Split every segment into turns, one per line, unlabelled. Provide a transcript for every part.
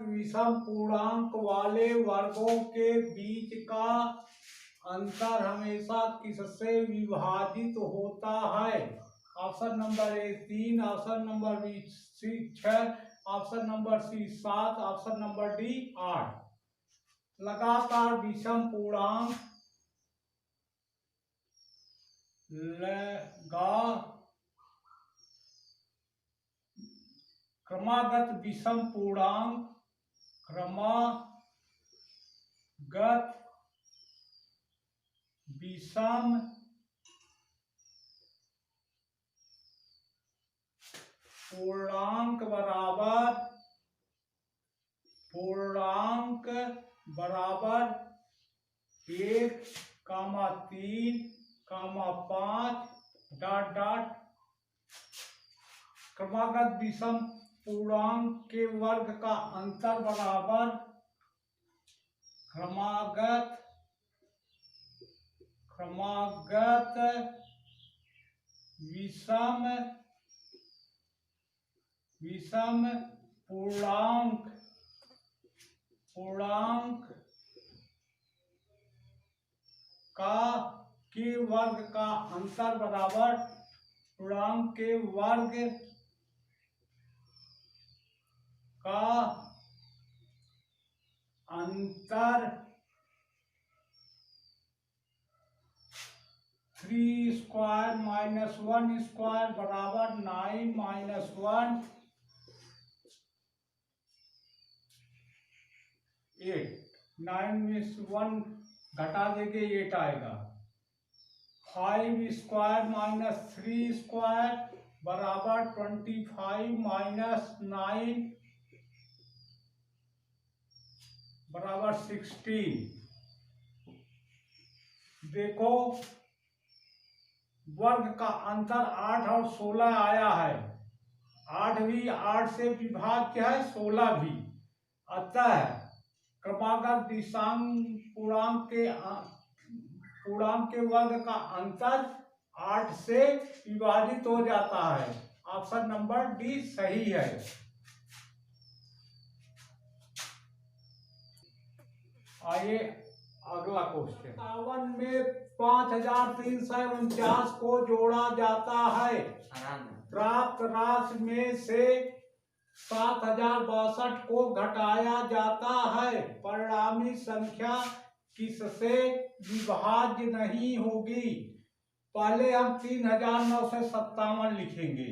विषम पूर्णांक वाले वर्गों के बीच का अंतर हमेशा किससे विभाजित होता है? Option number A 3, option number B 6, option number C 7, option number D 8। लगातार विषम पूर्णांक क्रमागत विषम पूर्णांक विषम पूर्णांक बराबर 1, 3, 5 ... क्रमागत विषम पूर्णांक के वर्ग का अंतर बराबर क्रमागत विषम पूर्णांक के वर्ग का अंतर बराबर पूर्णांक के वर्ग का अंतर 3 स्क्वायर माइनस 1 स्क्वायर बराबर 9 माइनस 1 8। 9 में 1 घटा देंगे 8 आएगा। 5 स्क्वायर माइनस 3 स्क्वायर बराबर 25 माइनस 9 बराबर 16। देखो वर्ग का अंतर 8 और 16 आया है। 8 भी 8 से विभाज्य है, 16 भी। अतः क्रमागत विषम पूर्णांक के वर्ग का अंतर 8 से विभाजित हो जाता है। ऑप्शन नंबर डी सही है। आइए अगला क्वेश्चन। 57 में 5349 को जोड़ा जाता है। प्राप्त राशि में से 7062 को घटाया जाता है। परिणामी संख्या किससे विभाज्य नहीं होगी? पहले हम 3957 लिखेंगे।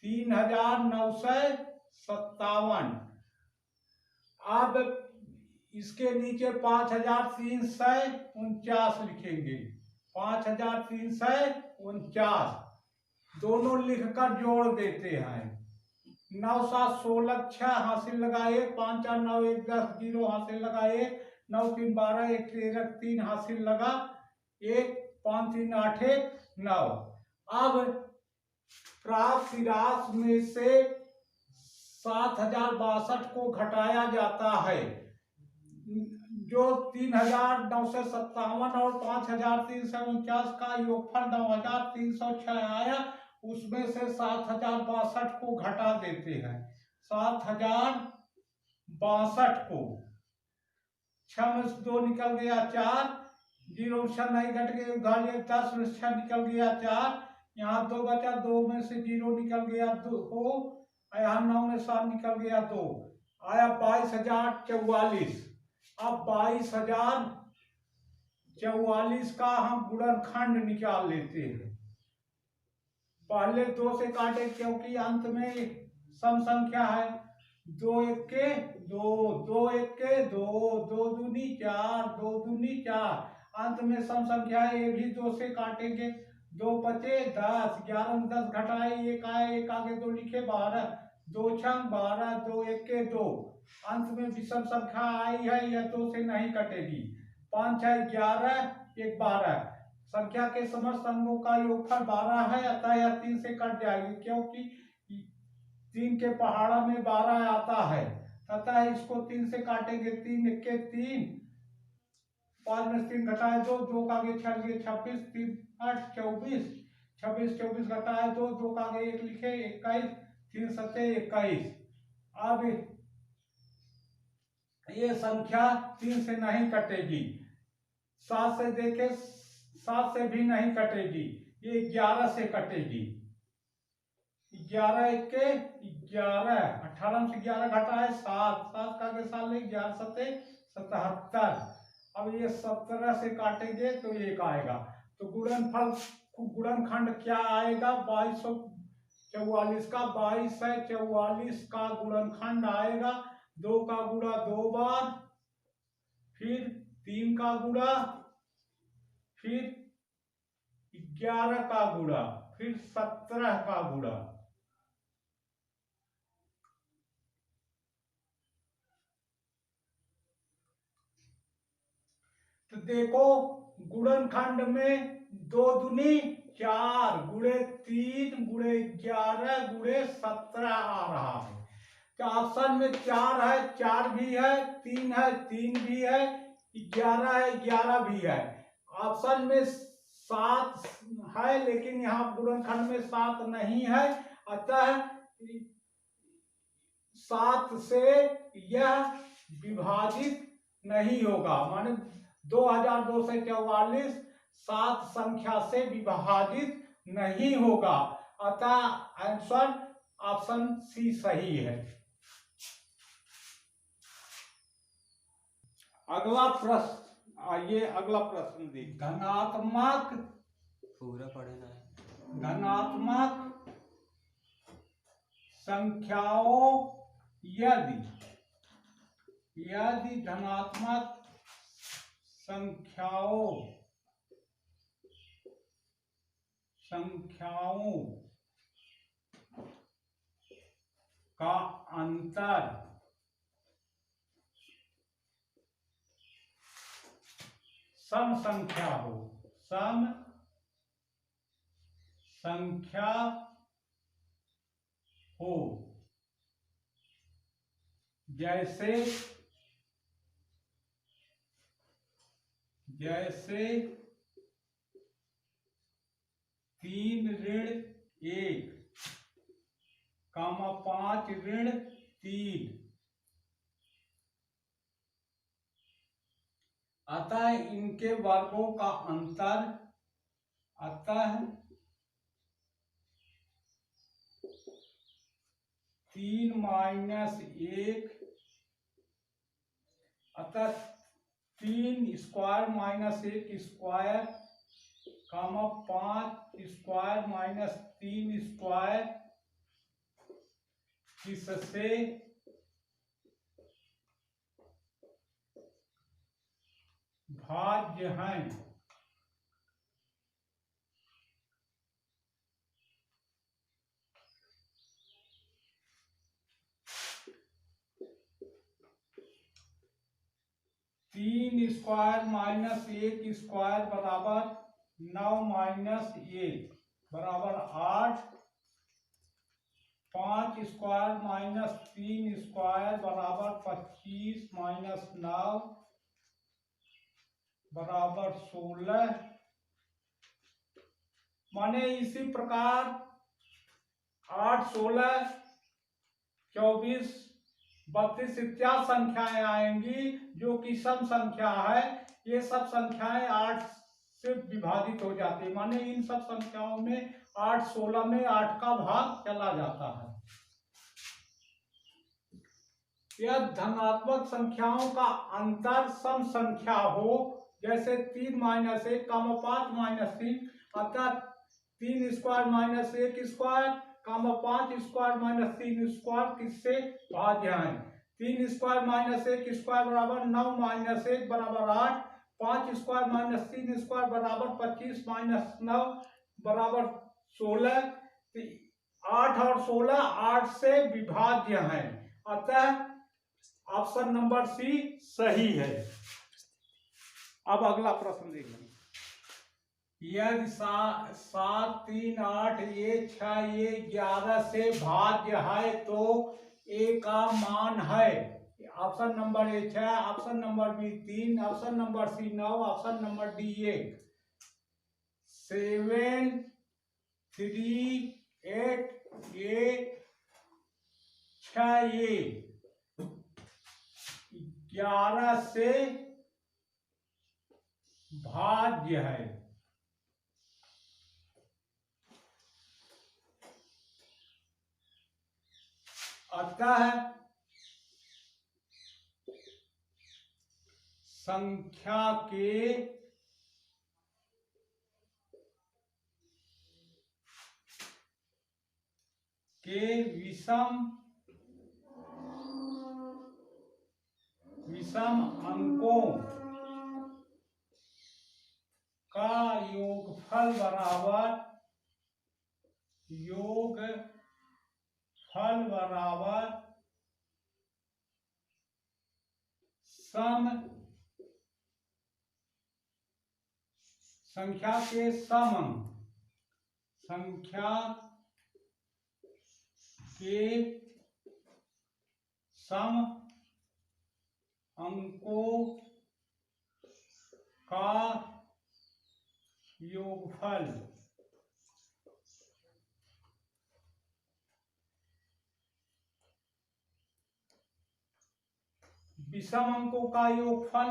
3957। अब इसके नीचे 5349 लिखेंगे। 5349 दोनों लिखकर जोड़ देते हैं। 9 7 16 6 हासिल लगाए, 5 4 9 1 10 0 हासिल लगाए, 9 3 12 1 13 3 हासिल लगा, 1 5 3 8 1 9। अब प्राप्त राशि में से 7062 को घटाया जाता है। जो 3957 और 5349 का योगफल 9306 आया, उसमें से 7062 को घटा देते हैं। 7062 को 6 में 2 निकल गया 4, 0 6 नहीं घट गए 10 में 6 निकल गया 4, यहाँ 2 बचा, 2 में से 0 निकल गया 2, यहाँ 9 में 7 निकल गया 2, आया 22044। अब 22044 का हम गुणनखंड निकाल लेते हैं। पहले 2 से काटे क्योंकि अंत में सम संख्या है। 2 1 के 2, 2 1 के 2, 2 दूनी 4, 2 दूनी 4। अंत में सम संख्या है, ये भी 2 से काटेंगे। 2 बचे 10, 11 में 10 घटाए 1 आए, 1 आगे 2 लिखे 12, 2 6 12, 2 1 के 2। अंत में विषम संख्या आई है, यह 2 से नहीं कटेगी। 5 6 11 1 12। संख्या के समस्त अंगों का योगफल 12 है, अतः यह 3 से कट जाएगी क्योंकि 3 के पहाड़ा में 12 आता है, अतः इसको 3 से काटेंगे। 3 1 के 3, 5 में 3 घटाए 2, 2 का आगे 6 लिए 26, 3 8 24, 26 24 घटाए 2, 2 का आगे 1 लिखे 21, 3 7 21। अब ये संख्या 3 से नहीं कटेगी, 7 से देखे 7 से भी नहीं कटेगी, ये 11 से कटेगी। 11 के 11, 18 से 11 घटा है 7, 7 का के साल 11 सत्ते 77। अब ये 17 से काटेंगे तो 1 आएगा। तो गुणनफल गुणनखंड क्या आएगा? 2244 का 22 है, 44 का गुणनखंड आएगा 2 का गुणा 2 बार, फिर 3 का गुणा, फिर 11 का गुणा, फिर 17 का गुणा। तो देखो गुणनखंड में 2 दूनी 4 गुणे 3 गुणे 11 गुणे 17 आ रहा है। तो ऑप्शन में 4 है, 4 भी है, 3 है, 3 भी है, 11 है, 11 भी है। ऑप्शन में 7 है, लेकिन यहाँ गुणनखंड में 7 नहीं है, अतः 7 से यह विभाजित नहीं होगा। माने 2244 7 संख्या से विभाजित नहीं होगा, अतः आंसर ऑप्शन सी सही है। अगला प्रश्न, आइए अगला प्रश्न देखिए। धनात्मक
पूरा पढ़ना है।
धनात्मक संख्याओं यदि धनात्मक संख्याओं का अंतर सम संख्या हो, सम संख्या हो, जैसे 3 ऋण 1, 5 ऋण 3, अतः इनके वर्गों का अंतर, अतः 3 माइनस 1, अतः 3 square minus 1 square, 5 square minus 3 square, इससे भाज्य हैं। तीन स्क्वायर माइनस 1 स्क्वायर बराबर 9 माइनस 1 बराबर 8, 5 स्क्वायर माइनस 3 स्क्वायर बराबर 25 माइनस 9 बराबर 16। माने इसी प्रकार 8, 16, 24, 32 इत्यादि संख्याएं आएंगी जो कि सम संख्या है। ये सब संख्याएं 8 से विभाजित हो जाती है, माने इन सब संख्याओं में 8, 16 में 8 का भाग चला जाता है। यह धनात्मक संख्याओं का अंतर सम संख्या हो, जैसे 3 माइनस 1, 5 माइनस 3, अतः 3 square minus 1 square, 5 square minus 3 square किससे भाज्य है। 3 स्क्वायर माइनस 1 स्क्वायर बराबर 9 माइनस 1 बराबर 8, 5 स्क्वायर माइनस 3 स्क्वायर बराबर 25 माइनस 9 बराबर 16। 8 और 16 8 से विभाज्य हैं, अतः ऑप्शन नंबर सी सही है। अब अगला प्रश्न देखिए। यदि 7, 3, 8, 6, 11 से भाज्य है तो ए का मान है। Option number A 6, option number B 3, option number C 9, option number D 1। 7, 3, 8 ये 6 ये 11 से भाज्य है। अतः संख्या के विषम अंकों का योगफल बराबर सम संख्या के सम अंक, संख्या के सम अंकों का योगफल विषम अंकों का योगफल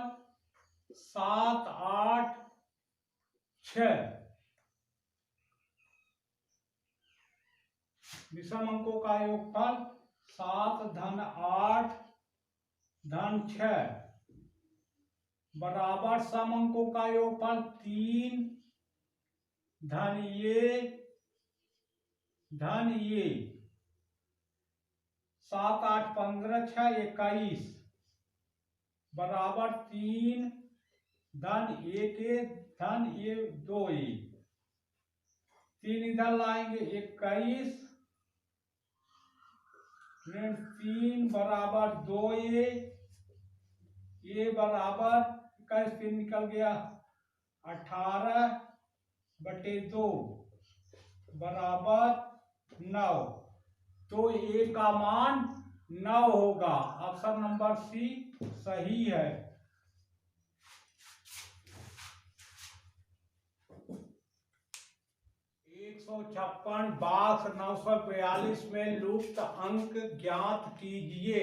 7, 8, 6। विषम अंकों का योगफल 7 धन 8 धन 6 बराबर सम अंकों का योगफल 3 धन ये धन ये। 7, 8, 15, 6, 21 बराबर 3 धन 1 धन ये 2 1। 3 इधर लाएंगे 21 ऋण 3 बराबर 2 ये बराबर 21 3 निकल गया 18/2 बराबर 9। तो ए का मान 9 होगा। ऑप्शन नंबर सी सही है। 156 बॉक्स 942 में लुप्त अंक ज्ञात कीजिए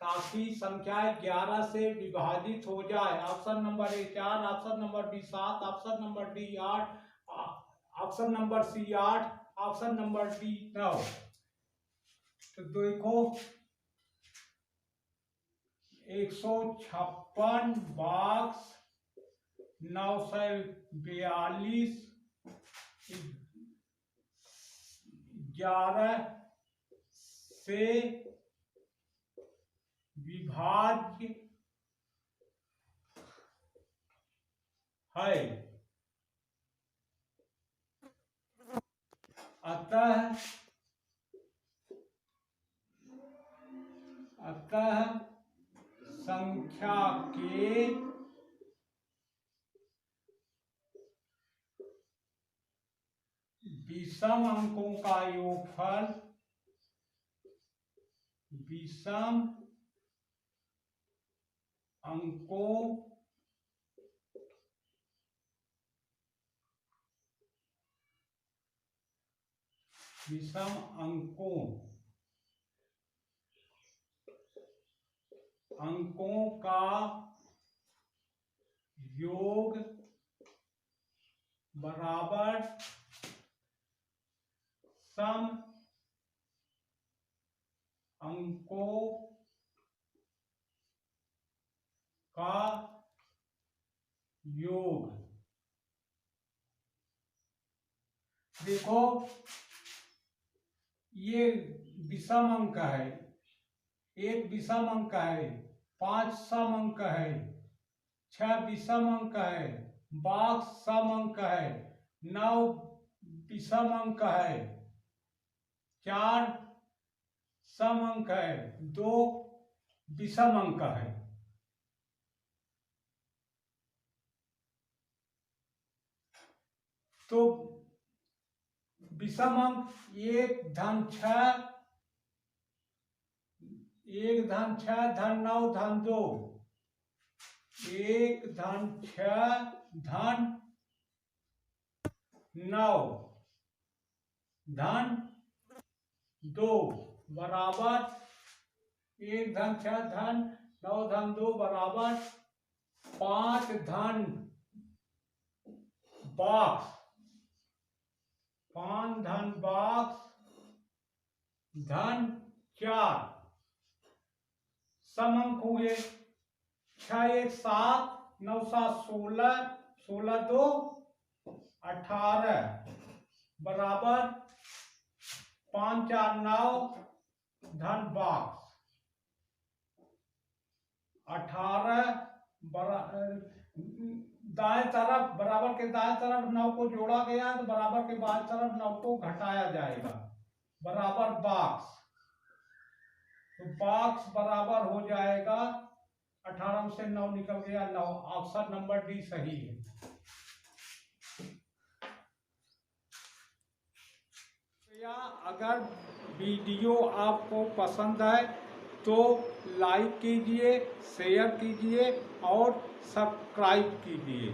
ताकि संख्या 11 से विभाजित हो जाए। Option number A 4, option number B 7, option number D 8, option number C 8, option number D 9। तो देखो 156 बॉक्स 942 11 से विभाज्य है। अतः संख्या के विषम अंकों का योगफल विषम अंकों का योग बराबर सम अंकों का योग। देखो ये विषम अंक है, एक विषम अंक है, 5 सम अंक है, 6 विषम अंक है, बॉक्स सम अंक है, 9 विषम अंक है, 4 सम अंक है, 2 विषम अंक है। तो विषम अंक 1 धन 6 धन 9 धन 2 1 धन 6 धन 9 धन 2 बराबर 1 धन 6 धन 9 धन 2 बराबर 5 धन बॉक्स, 5 धन बॉक्स धन 4 समअंक हुए। 6 1 7, 9 7 16, 16 2 18 बराबर 5 4 9 धन बॉक्स 18 दाएं तरफ बराबर के दाएं तरफ 9 को जोड़ा गया है तो बराबर के बाएं तरफ 9 को घटाया जाएगा बराबर बॉक्स। तो बॉक्स बराबर हो जाएगा 18 से 9 निकल गया 9। ऑप्शन नंबर डी सही है। अगर वीडियो आपको पसंद है तो लाइक कीजिए, शेयर कीजिए और सब्सक्राइब कीजिए।